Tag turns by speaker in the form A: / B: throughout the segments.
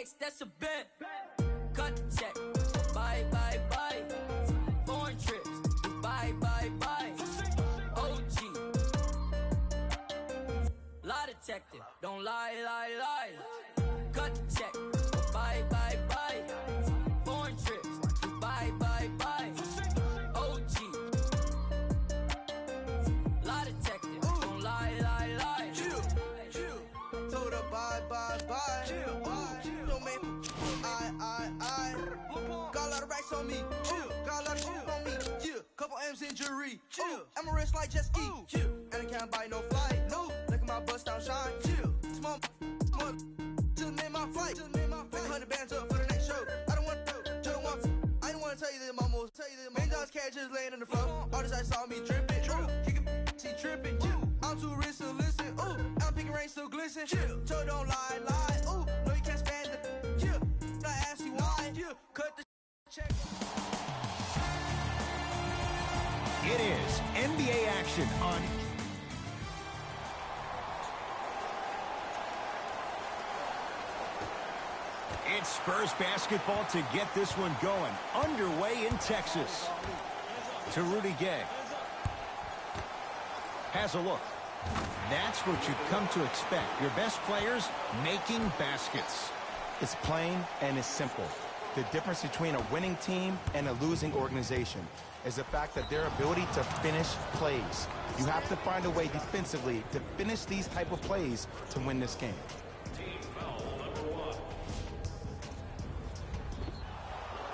A: Rolex, that's a bet. Cut the check. Bye, bye, bye. Foreign trips. Bye, bye, bye. OG. Lie detector. Don't lie, lie, lie. Cut the check. Bye, bye, bye. Foreign trips. Bye, bye, bye. OG. Lie detector. Don't lie, lie, lie.
B: Told her bye, bye, bye. Don't make I. Got a lot of racks on me. Got a lot of shit on me. Couple M's in jewelry. I'm a rich like just eat. And I can't buy no flight. No. Look at my bust down shine. Small just made my flight. Make 100 bands up for the next show. I don't want to. I don't want to tell you that mama. $1 million cash just laying on the floor. All this I saw me dripping. Kick it, she tripping. I'm too rich to listen. Ooh, I'm picking rain still glisten. So don't lie, lie. Ooh, no you can't stand it. I ask you why. Cut the check.
C: It is NBA action on. It's Spurs basketball to get this one going. Underway in Texas. To Rudy Gay. Has a look. That's what you've come to expect. Your best players making baskets.
D: It's plain and it's simple. The difference between a winning team and a losing organization is the fact that their ability to finish plays. You have to find a way defensively to finish these type of plays to win this game.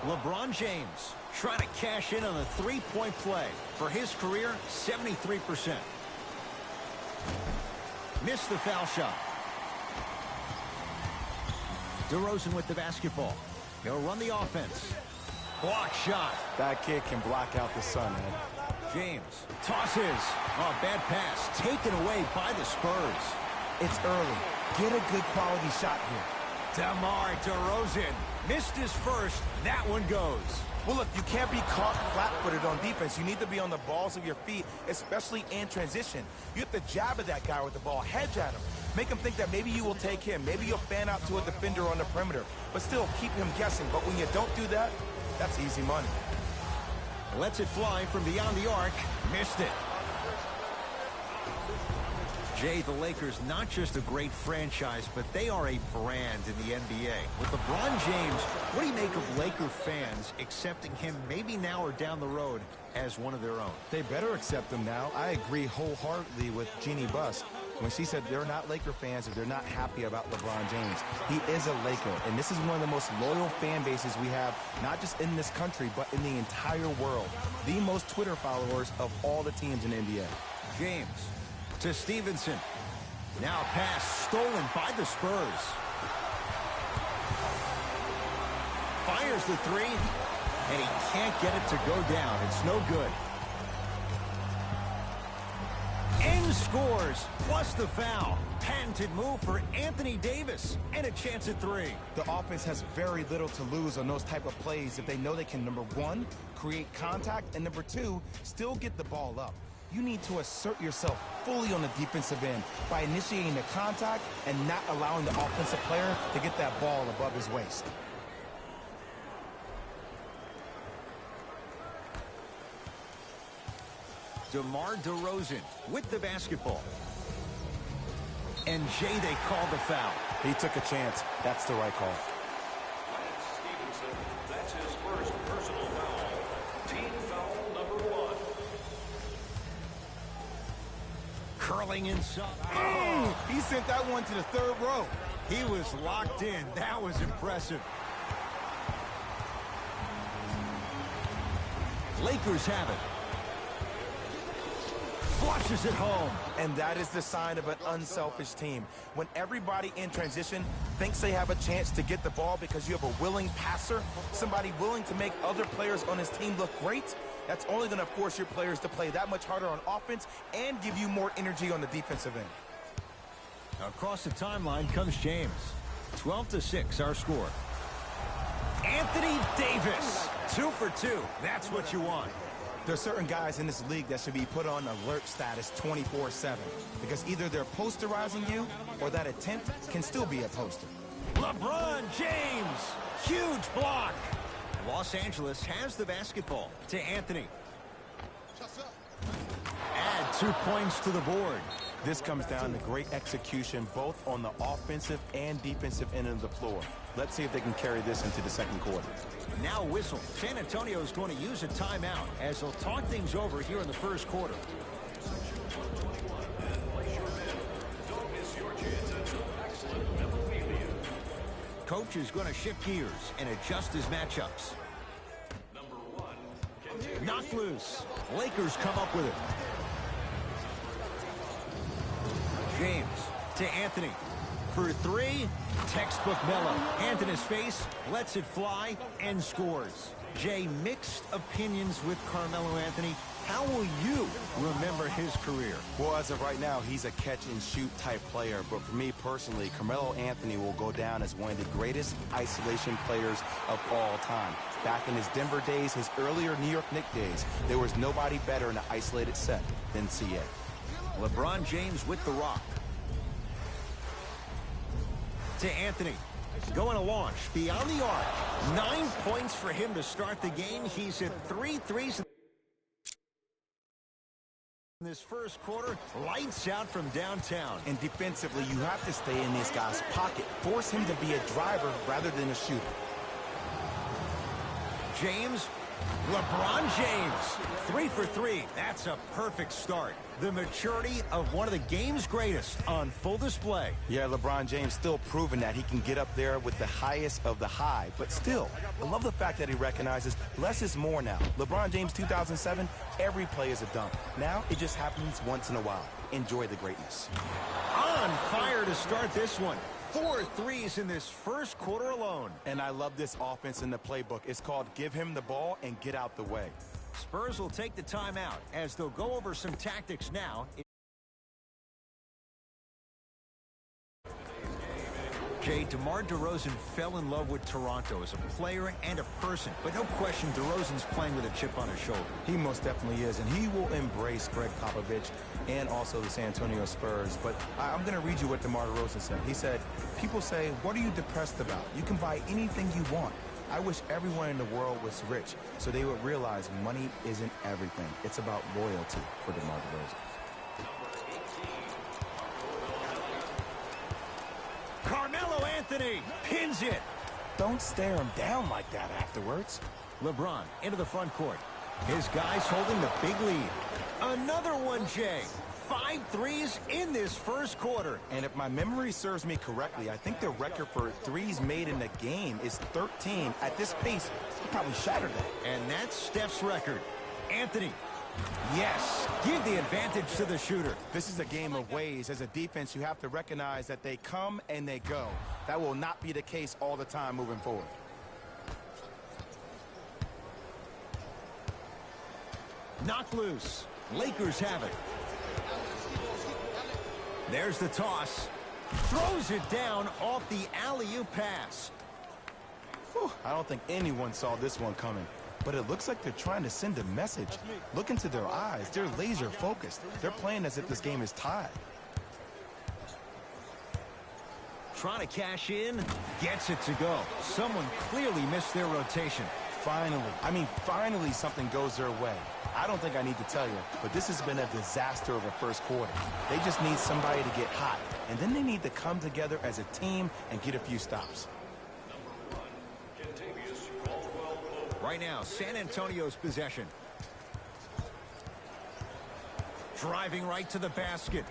C: LeBron James trying to cash in on a three-point play. For his career, 73%. Missed the foul shot. DeRozan with the basketball. He'll run the offense. Block shot.
D: That kid can block out the sun, Ed.
C: James tosses. Oh, bad pass. Taken away by the Spurs.
D: It's early. Get a good quality shot here.
C: DeMar DeRozan missed his first. That one goes.
D: Well, look, you can't be caught flat-footed on defense. You need to be on the balls of your feet, especially in transition. You have to jab at that guy with the ball, hedge at him. Make him think that maybe you will take him. Maybe you'll fan out to a defender on the perimeter, but still keep him guessing. But when you don't do that, that's easy money.
C: Lets it fly from beyond the arc. Missed it. Jay, the Lakers, not just a great franchise, but they are a brand in the NBA. With LeBron James, what do you make of Laker fans accepting him maybe now or down the road as one of their own?
D: They better accept him now. I agree wholeheartedly with Jeannie Buss when she said they're not Laker fans if they're not happy about LeBron James. He is a Laker, and this is one of the most loyal fan bases we have, not just in this country, but in the entire world. The most Twitter followers of all the teams in the NBA.
C: James to Stevenson. Now a pass stolen by the Spurs. Fires the three, and he can't get it to go down. It's no good. And scores, plus the foul. Patented move for Anthony Davis, and a chance at three.
D: The offense has very little to lose on those type of plays if they know they can, number one, create contact, and number two, still get the ball up. You need to assert yourself fully on the defensive end by initiating the contact and not allowing the offensive player to get that ball above his waist.
C: DeMar DeRozan with the basketball. And Jay, they call the foul.
D: He took a chance. That's the right call.
E: Stevenson, that's his first personal foul. Team foul number 1.
C: Curling inside.
D: Oh, he sent that one to the third row.
C: He was locked in. That was impressive. Lakers have it. Flushes it home.
D: And that is the sign of an unselfish team. When everybody in transition thinks they have a chance to get the ball because you have a willing passer, somebody willing to make other players on his team look great, that's only going to force your players to play that much harder on offense and give you more energy on the defensive end.
C: Across the timeline comes James. 12-6, our score. Anthony Davis, 2 for 2. That's what you want.
D: There are certain guys in this league that should be put on alert status 24/7 because either they're posterizing you or that attempt can still be a poster.
C: LeBron James. Huge block. Los Angeles has the basketball to Anthony. Add 2 points to the board.
D: This comes down to great execution both on the offensive and defensive end of the floor. Let's see if they can carry this into the second quarter.
C: Now whistle. San Antonio is going to use a timeout as they'll talk things over here in the first quarter. Coach is going to shift gears and adjust his matchups. Knocked loose. Lakers come up with it. James to Anthony. For 3, textbook Melo. Hand in his face, lets it fly, and scores. Jay, mixed opinions with Carmelo Anthony. How will you remember his career?
D: Well, as of right now, he's a catch-and-shoot type player. But for me personally, Carmelo Anthony will go down as one of the greatest isolation players of all time. Back in his Denver days, his earlier New York Knicks days, there was nobody better in an isolated set than CA.
C: LeBron James with the rock. To Anthony. Going to launch beyond the arc. 9 points for him to start the game. He's hit 3 threes in this first quarter. Lights out from downtown.
D: And defensively, you have to stay in this guy's pocket. Force him to be a driver rather than a shooter.
C: James. LeBron James. 3 for 3. That's a perfect start. The maturity of one of the game's greatest on full display.
D: Yeah, LeBron James still proving that he can get up there with the highest of the high. But still, I love the fact that he recognizes less is more now. LeBron James 2007, every play is a dunk. Now it just happens once in a while. Enjoy the greatness.
C: On fire to start this one. 4 threes in this first quarter alone.
D: And I love this offense in the playbook. It's called give him the ball and get out the way.
C: Spurs will take the timeout as they'll go over some tactics now. Jay, DeMar DeRozan fell in love with Toronto as a player and a person. But no question, DeRozan's playing with a chip on his shoulder.
D: He most definitely is, and he will embrace Greg Popovich and also the San Antonio Spurs. But I'm going to read you what DeMar DeRozan said. He said, people say, what are you depressed about? You can buy anything you want. I wish everyone in the world was rich so they would realize money isn't everything. It's about loyalty for DeMar DeRozan.
C: Carmelo Anthony pins it.
D: Don't stare him down like that afterwards.
C: LeBron into the front court. His guys holding the big lead. Another one, Jay. 5 threes in this first quarter.
D: And if my memory serves me correctly, I think the record for threes made in the game is 13. At this pace, he probably shattered that.
C: And that's Steph's record. Anthony. Yes, give the advantage to the shooter.
D: This is a game of ways. As a defense, you have to recognize that they come and they go. That will not be the case all the time moving forward.
C: Knocked loose. Lakers have it. There's the toss. Throws it down off the alley-oop pass.
D: Whew, I don't think anyone saw this one coming. But it looks like they're trying to send a message. Look into their eyes. They're laser focused. They're playing as if this game is tied.
C: Trying to cash in. Gets it to go. Someone clearly missed their rotation.
D: Finally something goes their way. I don't think I need to tell you, but this has been a disaster of a first quarter. They just need somebody to get hot, and then they need to come together as a team and get a few stops.
C: Right now, San Antonio's possession. Driving right to the basket.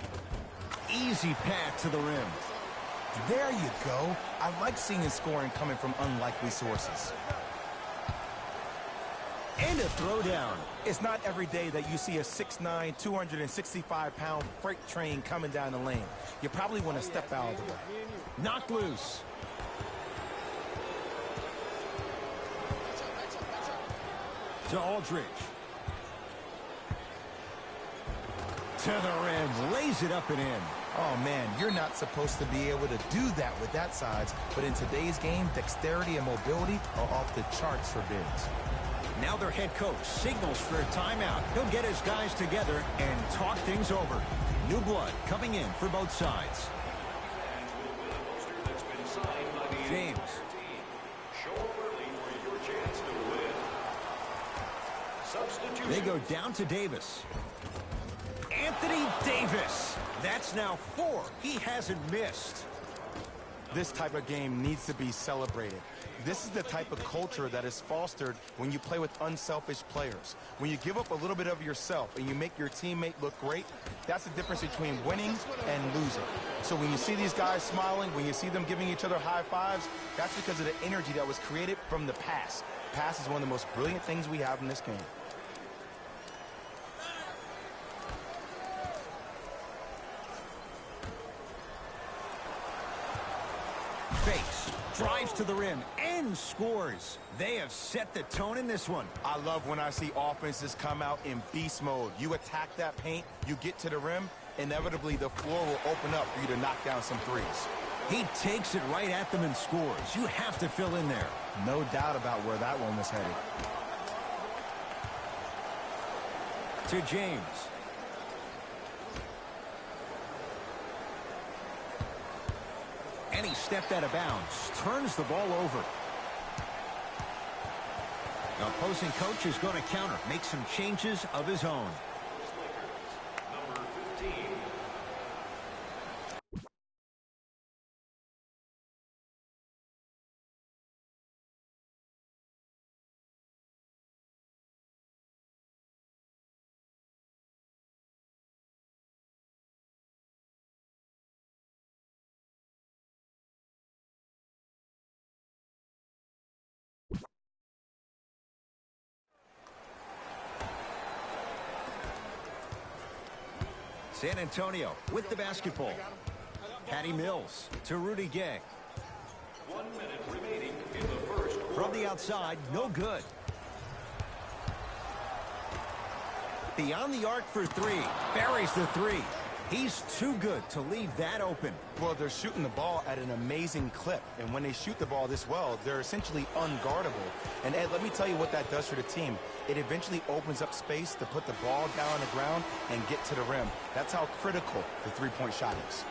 C: Easy path to the rim.
D: There you go. I like seeing scoring coming from unlikely sources.
C: And a throwdown.
D: It's not every day that you see a 6'9", 265-pound freight train coming down the lane. You probably want to step out of the way.
C: Knocked loose. To Aldridge. To the rim. Lays it up and in.
D: Oh, man, you're not supposed to be able to do that with that size. But in today's game, dexterity and mobility are off the charts for bigs.
C: Now their head coach signals for a timeout. He'll get his guys together and talk things over. New blood coming in for both sides. James.
E: Show up early for your chance to win. Substitution.
C: They go down to Davis. Anthony Davis. That's now 4. He hasn't missed.
D: This type of game needs to be celebrated. This is the type of culture that is fostered when you play with unselfish players. When you give up a little bit of yourself and you make your teammate look great, that's the difference between winning and losing. So when you see these guys smiling, when you see them giving each other high fives, that's because of the energy that was created from the pass. Pass is one of the most brilliant things we have in this game.
C: Fakes, drives to the rim, and scores. They have set the tone in this one.
D: I love when I see offenses come out in beast mode. You attack that paint, you get to the rim, inevitably the floor will open up for you to knock down some threes.
C: He takes it right at them and scores. You have to fill in there.
D: No doubt about where that one was headed.
C: To James. And he stepped out of bounds, turns the ball over. The opposing coach is going to counter, make some changes of his own.
E: Number 15.
C: San Antonio with the basketball. Patty Mills to Rudy Gay.
E: 1 minute remaining in the first quarter.
C: From the outside, no good. Beyond the arc for 3. Buries the 3. He's too good to leave that open.
D: Well, they're shooting the ball at an amazing clip. And when they shoot the ball this well, they're essentially unguardable. And Ed, let me tell you what that does for the team. It eventually opens up space to put the ball down on the ground and get to the rim. That's how critical the three-point shot is.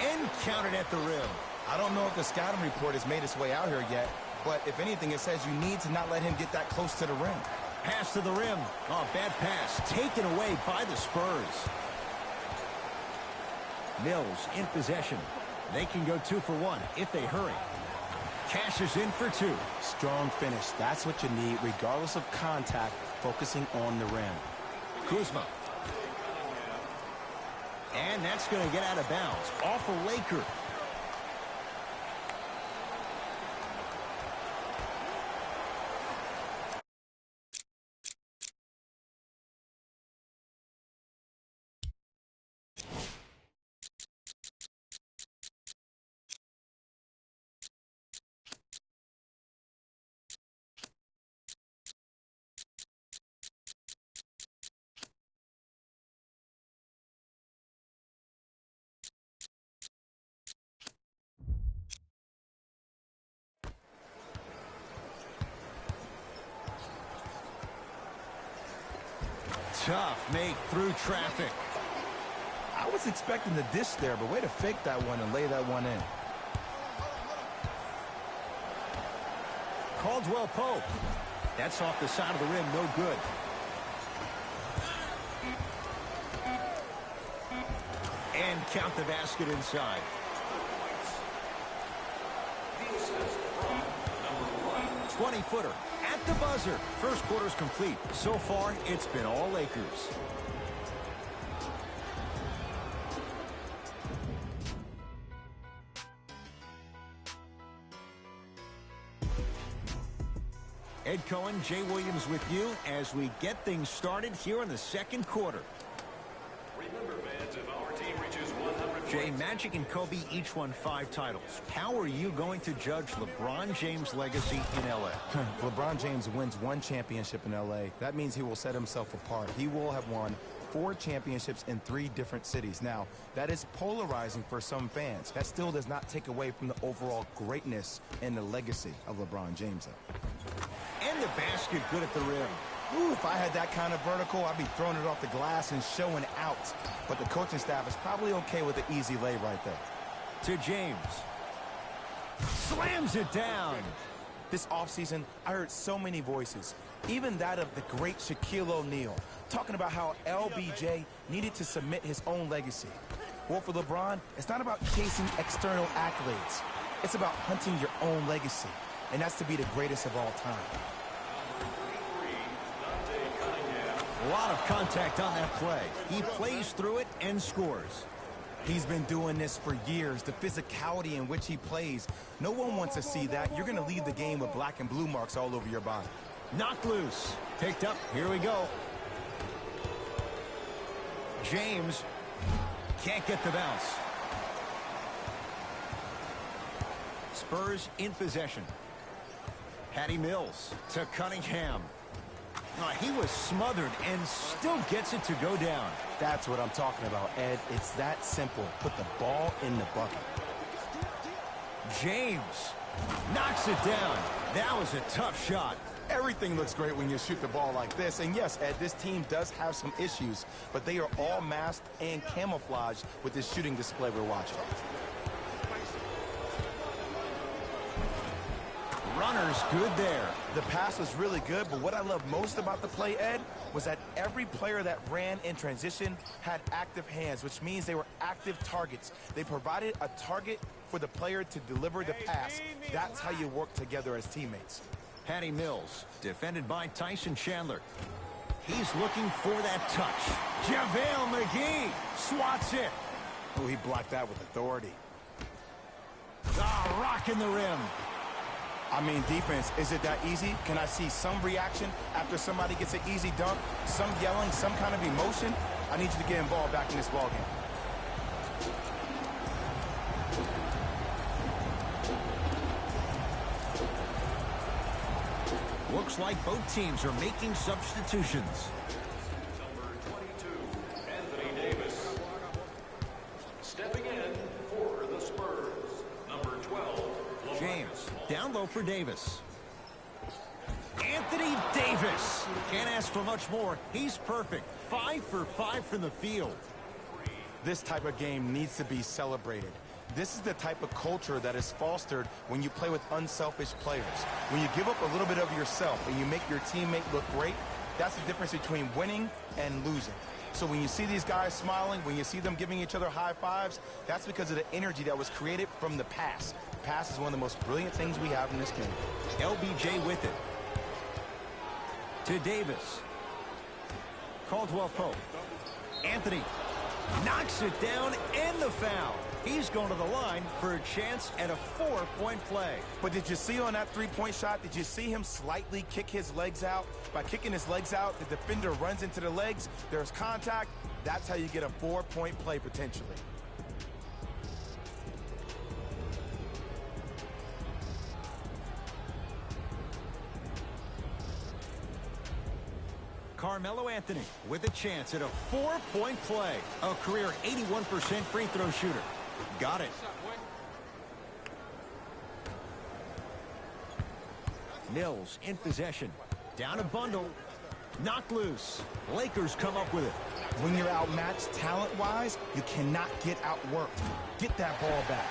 C: And counted at the rim.
D: I don't know if the scouting report has made its way out here yet, but if anything, it says you need to not let him get that close to the rim.
C: Pass to the rim. Oh, bad pass. Taken away by the Spurs. Mills in possession. They can go 2 for 1 if they hurry. Cashes in for 2.
D: Strong finish. That's what you need, regardless of contact, focusing on the rim.
C: Kuzma. And that's going to get out of bounds. Off a Laker. Tough make through traffic.
D: I was expecting the dish there, but way to fake that one and lay that one in.
C: Caldwell Pope. That's off the side of the rim, no good. And count the basket inside. 20-footer at the buzzer. First quarter's complete. So far, it's been all Lakers. Ed Cohen, Jay Williams with you as we get things started here in the second quarter.
E: Remember, fans, if our team reaches 100
C: Jay,
E: points,
C: Magic and Kobe each won 5 titles. How are you going to judge LeBron James' legacy in L.A.?
D: LeBron James wins 1 championship in L.A. That means he will set himself apart. He will have won 4 championships in 3 different cities. Now, that is polarizing for some fans. That still does not take away from the overall greatness and the legacy of LeBron James.
C: And the basket good at the rim.
D: Ooh, if I had that kind of vertical, I'd be throwing it off the glass and showing out. But the coaching staff is probably okay with an easy lay right there.
C: To James. Slams it down.
D: This offseason, I heard so many voices, even that of the great Shaquille O'Neal, talking about how LBJ needed to submit his own legacy. Well, for LeBron, it's not about chasing external accolades. It's about hunting your own legacy, and that's to be the greatest of all time.
C: A lot of contact on that play. He plays through it and scores.
D: He's been doing this for years, the physicality in which he plays. No one wants to see that. You're going to leave the game with black and blue marks all over your body.
C: Knocked loose. Picked up. Here we go. James can't get the bounce. Spurs in possession. Patty Mills to Cunningham. He was smothered and still gets it to go down.
D: That's what I'm talking about, Ed. It's that simple. Put the ball in the bucket.
C: James knocks it down. That was a tough shot.
D: Everything looks great when you shoot the ball like this. And yes, Ed, this team does have some issues, but they are all masked and camouflaged with this shooting display we're watching.
C: Runner's good there.
D: The pass was really good, but what I love most about the play, Ed, was that every player that ran in transition had active hands, which means they were active targets. They provided a target for the player to deliver the pass. That's how you work together as teammates.
C: Patty Mills, defended by Tyson Chandler. He's looking for that touch. JaVale McGee swats it.
D: Oh, he blocked that with authority.
C: Rocking the rim.
D: I mean, defense, is it that easy? Can I see some reaction after somebody gets an easy dunk? Some yelling, some kind of emotion? I need you to get involved back in this ballgame.
C: Looks like both teams are making substitutions.
E: Number 22, Anthony Davis. Stepping in for the Spurs, number 12,
C: James, down low for Davis. Anthony Davis. Can't ask for much more. He's perfect. 5 for 5 from the field.
D: This type of game needs to be celebrated. This is the type of culture that is fostered when you play with unselfish players. When you give up a little bit of yourself and you make your teammate look great, that's the difference between winning and losing. So when you see these guys smiling, when you see them giving each other high fives, that's because of the energy that was created from the pass. The pass is one of the most brilliant things we have in this game.
C: LBJ with it. To Davis. Caldwell Pope. Anthony knocks it down and the foul. He's going to the line for a chance at a 4-point play.
D: But did you see on that three-point shot, did you see him slightly kick his legs out? By kicking his legs out, the defender runs into the legs. There's contact. That's how you get a 4-point play potentially.
C: Carmelo Anthony with a chance at a 4-point play. A career 81% free throw shooter. Got it. Mills in possession. Down a bundle. Knocked loose. Lakers come up with it.
D: When you're outmatched talent-wise, you cannot get outworked. Get that ball back.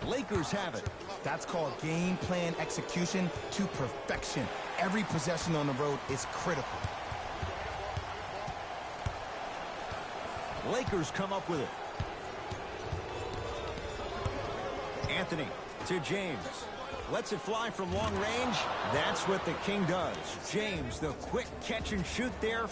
C: Lakers have it.
D: That's called game plan execution to perfection. Every possession on the road is critical.
C: Lakers come up with it. Anthony to James. Lets it fly from long range. That's what the King does. James, the quick catch and shoot there.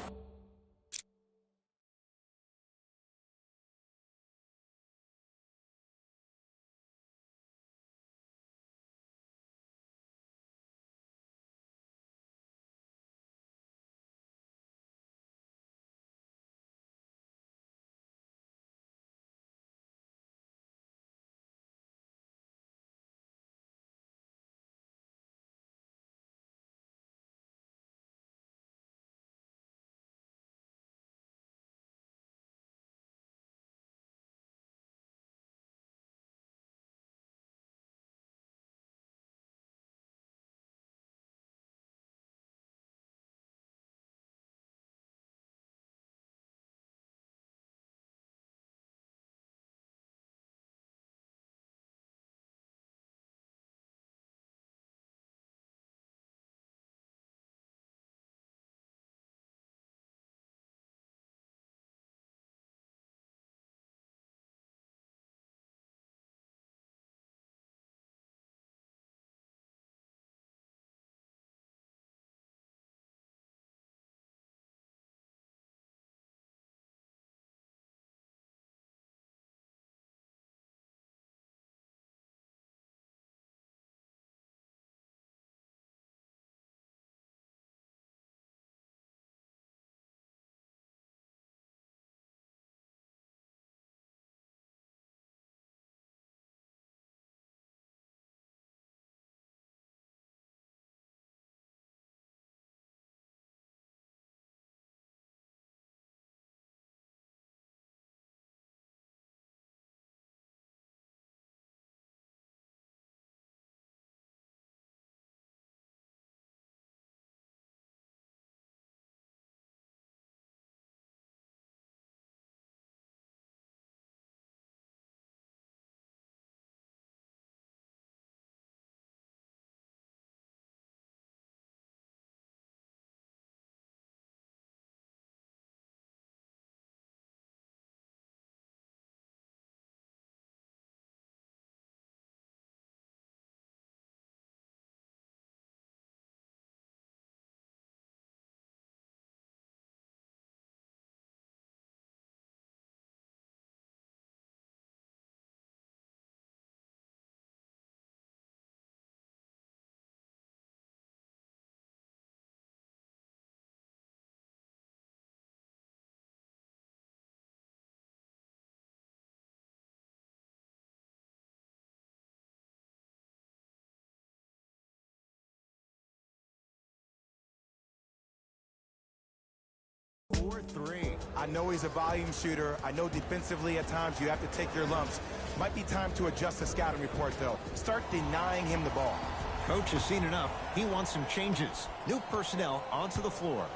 C: 4-3.
D: I know he's a volume shooter. I know defensively at times you have to take your lumps. Might be time to adjust the scouting report, though. Start denying him the ball.
C: Coach has seen enough. He wants some changes. New personnel onto the floor.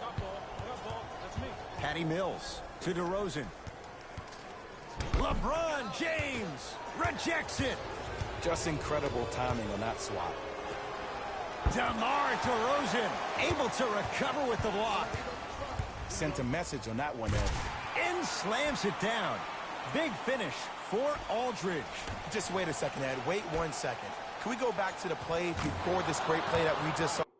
C: Patty Mills to DeRozan. LeBron James rejects it.
D: Just incredible timing on that swat.
C: DeMar DeRozan able to recover with the block.
D: Sent a message on that one, Ed.
C: In slams it down. Big finish for Aldridge.
D: Just wait a second, Ed. Wait 1 second. Can we go back to the play before this great play that we just saw?